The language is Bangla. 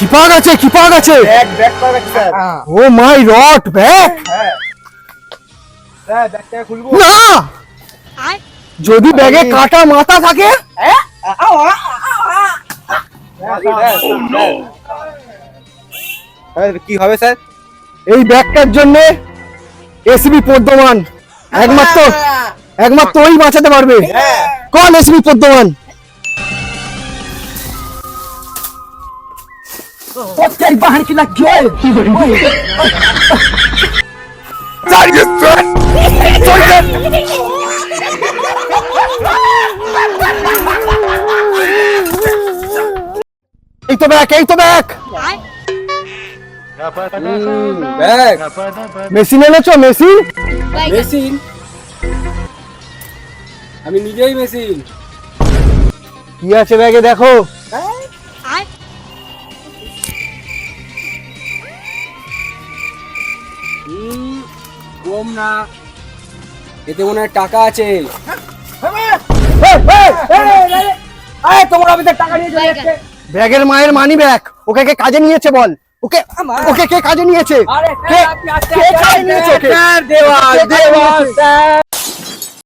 কি পাওয়া গেছে কি পাওয়া গেছে? ব্যাগ পাওয়া গেছে স্যার। ও মাই রট, ব্যাগ? হ্যাঁ স্যার, ব্যাগটা খুলবো? না, যদি ব্যাগে কাটা মাথা থাকে? কি হবে স্যার? এই ব্যাগটার জন্য এসবি পদ্মমান একমাত্র ওই বাঁচাতে পারবে। কোন এসবি পদ্মমান? কোথায় বাহার কি লাগছে? এই তো ব্যাগ, এই তো ব্যাগ। ব্যাগ, মেশিন এনেছো? মেশিন? মেশিন? আমি নিজেই মেশিন। কি আছে ব্যাগে দেখো। কম না, এতে মনে হয় টাকা আছে। তোমার অফিসে টাকা নিয়ে চলে যাচ্ছে। ব্যাগের মায়ের মানি ব্যাগ। ওকে কে কাজে নিয়েছে বল? ওকে ওকে কে কাজে নিয়েছে? কে কাজে নিয়েছে? ওকে স্যার, দেওয়াল, দেওয়াল, স্যার,